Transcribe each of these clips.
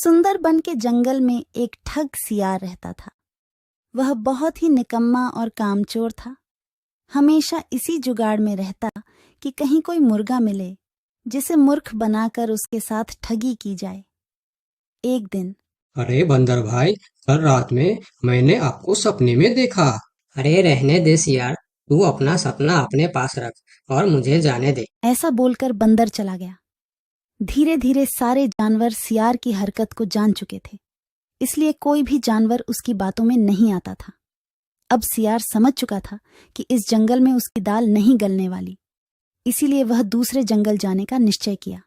सुंदरबन के जंगल में एक ठग सियार रहता था। वह बहुत ही निकम्मा और कामचोर था। हमेशा इसी जुगाड़ में रहता कि कहीं कोई मुर्गा मिले जिसे मूर्ख बनाकर उसके साथ ठगी की जाए। एक दिन अरे बंदर भाई, कल रात में मैंने आपको सपने में देखा। अरे रहने दे सियार, तू अपना सपना अपने पास रख और मुझे जाने दे। ऐसा बोलकर बंदर चला गया। धीरे धीरे सारे जानवर सियार की हरकत को जान चुके थे, इसलिए कोई भी जानवर उसकी बातों में नहीं आता था। अब सियार समझ चुका था कि इस जंगल में उसकी दाल नहीं गलने वाली, इसीलिए वह दूसरे जंगल जाने का निश्चय किया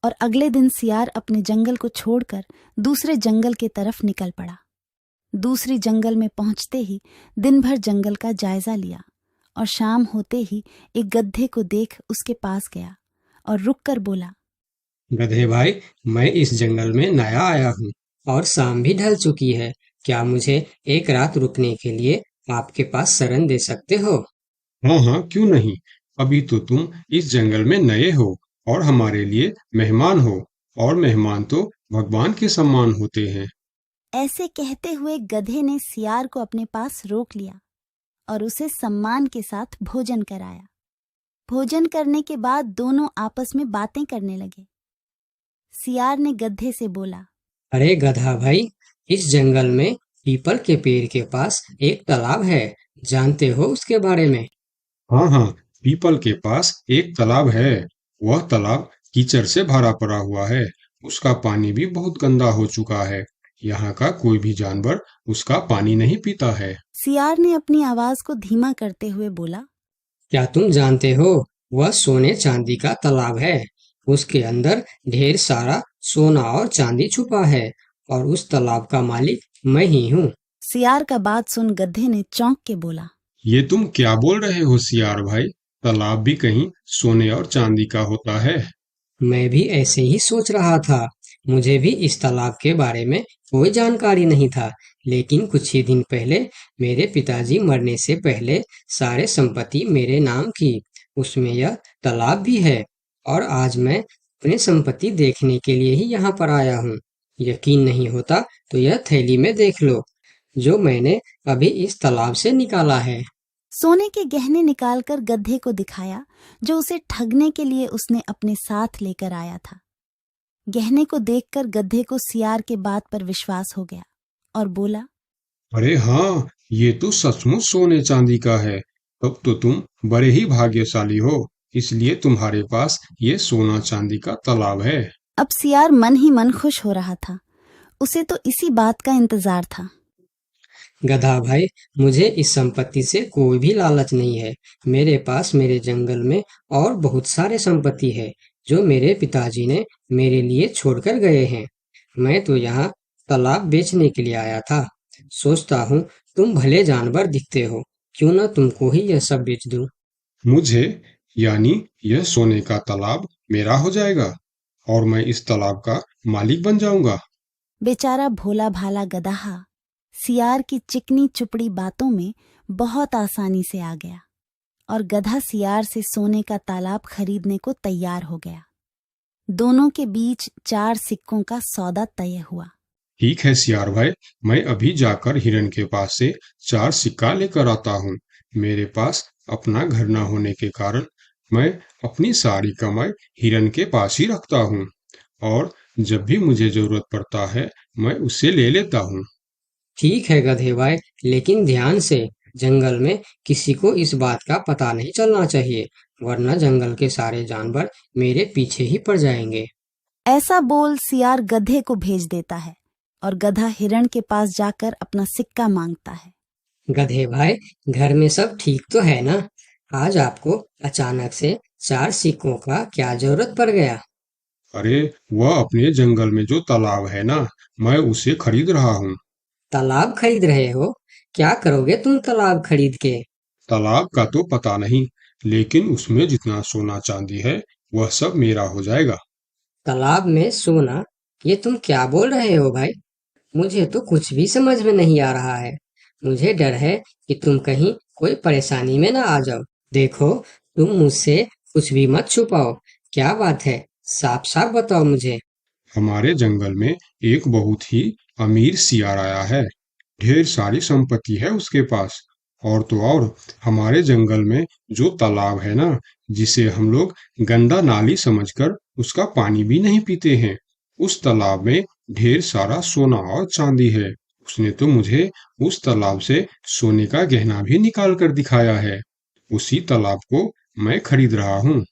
और अगले दिन सियार अपने जंगल को छोड़कर दूसरे जंगल के तरफ निकल पड़ा। दूसरी जंगल में पहुंचते ही दिन भर जंगल का जायजा लिया और शाम होते ही एक गधे को देख उसके पास गया और रुककर बोला, गधे भाई, मैं इस जंगल में नया आया हूँ और शाम भी ढल चुकी है। क्या मुझे एक रात रुकने के लिए आपके पास शरण दे सकते हो? हाँ हाँ, क्यों नहीं। अभी तो तुम इस जंगल में नए हो और हमारे लिए मेहमान हो, और मेहमान तो भगवान के समान होते हैं। ऐसे कहते हुए गधे ने सियार को अपने पास रोक लिया और उसे सम्मान के साथ भोजन कराया। भोजन करने के बाद दोनों आपस में बातें करने लगे। सियार ने गधे से बोला, अरे गधा भाई, इस जंगल में पीपल के पेड़ के पास एक तालाब है, जानते हो उसके बारे में? हाँ हाँ, पीपल के पास एक तालाब है। वह तालाब कीचड़ से भरा पड़ा हुआ है। उसका पानी भी बहुत गंदा हो चुका है। यहाँ का कोई भी जानवर उसका पानी नहीं पीता है। सियार ने अपनी आवाज को धीमा करते हुए बोला, क्या तुम जानते हो, वह सोने चांदी का तालाब है। उसके अंदर ढेर सारा सोना और चांदी छुपा है और उस तालाब का मालिक मैं ही हूँ। सियार का बात सुन गधे ने चौंक के बोला, ये तुम क्या बोल रहे हो सियार भाई? तालाब भी कहीं सोने और चांदी का होता है? मैं भी ऐसे ही सोच रहा था। मुझे भी इस तालाब के बारे में कोई जानकारी नहीं था, लेकिन कुछ ही दिन पहले मेरे पिताजी मरने से पहले सारे संपत्ति मेरे नाम की। उसमें यह तालाब भी है और आज मैं अपनी संपत्ति देखने के लिए ही यहाँ पर आया हूँ। यकीन नहीं होता तो यह थैली में देख लो, जो मैंने अभी इस तालाब से निकाला है। सोने के गहने निकालकर गधे को दिखाया, जो उसे ठगने के लिए उसने अपने साथ लेकर आया था। गहने को देखकर गधे को सियार के बात पर विश्वास हो गया और बोला, अरे हाँ, ये तो सचमुच सोने चांदी का है। तब तो तुम बड़े ही भाग्यशाली हो, इसलिए तुम्हारे पास ये सोना चांदी का तालाब है। अब सियार मन ही मन खुश हो रहा था। उसे तो इसी बात का इंतजार था। गधा भाई, मुझे इस संपत्ति से कोई भी लालच नहीं है। मेरे पास मेरे जंगल में और बहुत सारे संपत्ति है, जो मेरे पिताजी ने मेरे लिए छोड़कर गए हैं। मैं तो यहाँ तालाब बेचने के लिए आया था। सोचता हूँ तुम भले जानवर दिखते हो, क्यों ना तुमको ही यह सब बेच दूं। मुझे, यानी यह सोने का तालाब मेरा हो जाएगा और मैं इस तालाब का मालिक बन जाऊंगा। बेचारा भोला भाला गदहा सियार की चिकनी चुपड़ी बातों में बहुत आसानी से आ गया और गधा सियार से सोने का तालाब खरीदने को तैयार हो गया। दोनों के बीच 4 सिक्कों का सौदा तय हुआ। ठीक है सियार भाई, मैं अभी जाकर हिरन के पास से 4 सिक्का लेकर आता हूँ। मेरे पास अपना घर न होने के कारण मैं अपनी सारी कमाई हिरन के पास ही रखता हूँ, और जब भी मुझे जरूरत पड़ता है मैं उससे ले लेता हूँ। ठीक है गधे भाई, लेकिन ध्यान से, जंगल में किसी को इस बात का पता नहीं चलना चाहिए, वरना जंगल के सारे जानवर मेरे पीछे ही पड़ जाएंगे। ऐसा बोल सियार गधे को भेज देता है और गधा हिरण के पास जाकर अपना सिक्का मांगता है। गधे भाई, घर में सब ठीक तो है ना? आज आपको अचानक से 4 सिक्कों का क्या जरूरत पड़ गया? अरे, वह अपने जंगल में जो तालाब है ना, मैं उसे खरीद रहा हूँ। तालाब खरीद रहे हो? क्या करोगे तुम तालाब खरीद के? तालाब का तो पता नहीं, लेकिन उसमें जितना सोना चांदी है वह सब मेरा हो जाएगा। तालाब में सोना? ये तुम क्या बोल रहे हो भाई? मुझे तो कुछ भी समझ में नहीं आ रहा है। मुझे डर है कि तुम कहीं कोई परेशानी में ना आ जाओ। देखो, तुम मुझसे कुछ भी मत छुपाओ। क्या बात है? साफ साफ बताओ मुझे। हमारे जंगल में एक बहुत ही अमीर सियार आया है। ढेर सारी संपत्ति है उसके पास। और तो और हमारे जंगल में जो तालाब है ना, जिसे हम लोग गंदा नाली समझकर उसका पानी भी नहीं पीते हैं, उस तालाब में ढेर सारा सोना और चांदी है। उसने तो मुझे उस तालाब से सोने का गहना भी निकाल कर दिखाया है। उसी तालाब को मैं खरीद रहा हूँ।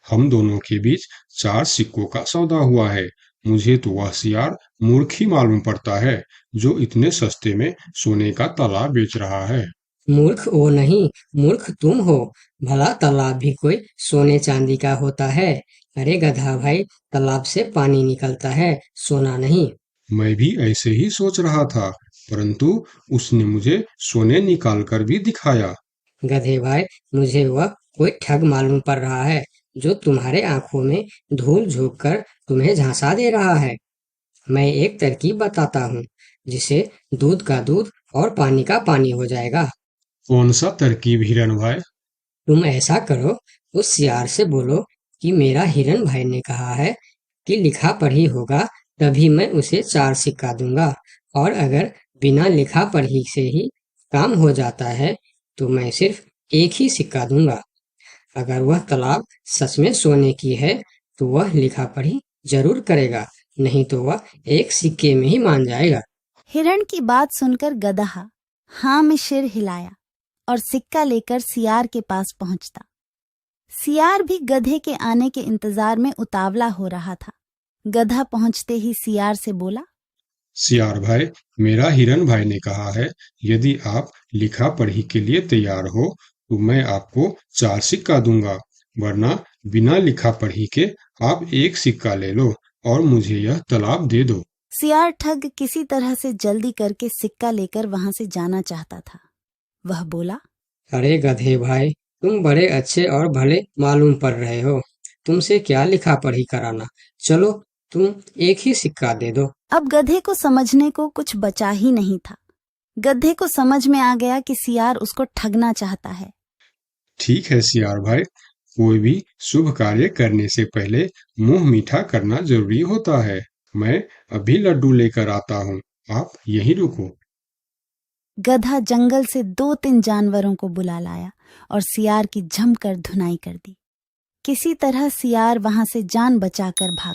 हम दोनों के बीच 4 सिक्कों का सौदा हुआ है। मुझे तो वह सियार मूर्ख ही मालूम पड़ता है, जो इतने सस्ते में सोने का तालाब बेच रहा है। मूर्ख वो नहीं, मूर्ख तुम हो। भला तालाब भी कोई सोने चांदी का होता है? अरे गधा भाई, तालाब से पानी निकलता है, सोना नहीं। मैं भी ऐसे ही सोच रहा था, परंतु उसने मुझे सोने निकाल कर भी दिखाया। गधे भाई, मुझे वह कोई ठग मालूम पड़ रहा है, जो तुम्हारे आंखों में धूल झोंक कर तुम्हें झांसा दे रहा है। मैं एक तरकीब बताता हूँ, जिसे दूध का दूध और पानी का पानी हो जाएगा। कौन सा तरकीब हिरन भाई? तुम ऐसा करो, उस सियार से बोलो कि मेरा हिरन भाई ने कहा है कि लिखा पढ़ी होगा तभी मैं उसे 4 सिक्का दूंगा, और अगर बिना लिखा पढ़ी से ही काम हो जाता है तो मैं सिर्फ एक ही सिक्का दूंगा। अगर वह तालाब सच में सोने की है तो वह लिखा पढ़ी जरूर करेगा, नहीं तो वह एक सिक्के में ही मान जाएगा। हिरण की बात सुनकर गधा हाँ में सिर हिलाया और सिक्का लेकर सियार के पास पहुंचता। सियार भी गधे के आने के इंतजार में उतावला हो रहा था। गधा पहुंचते ही सियार से बोला, सियार भाई, मेरा हिरन भाई ने कहा है, यदि आप लिखा पढ़ी के लिए तैयार हो तो मैं आपको 4 सिक्का दूंगा, वरना बिना लिखा पढ़ी के आप एक सिक्का ले लो और मुझे यह तालाब दे दो। सियार ठग किसी तरह से जल्दी करके सिक्का लेकर वहां से जाना चाहता था। वह बोला, अरे गधे भाई, तुम बड़े अच्छे और भले मालूम पड़ रहे हो, तुमसे क्या लिखा पढ़ी कराना। चलो, तुम एक ही सिक्का दे दो। अब गधे को समझने को कुछ बचा ही नहीं था। गधे को समझ में आ गया कि सियार उसको ठगना चाहता है। ठीक है सियार भाई, कोई भी शुभ कार्य करने से पहले मुंह मीठा करना जरूरी होता है। मैं अभी लड्डू लेकर आता हूँ, आप यहीं रुको। गधा जंगल से 2-3 जानवरों को बुला लाया और सियार की जमकर धुनाई कर दी। किसी तरह सियार वहां से जान बचाकर भाग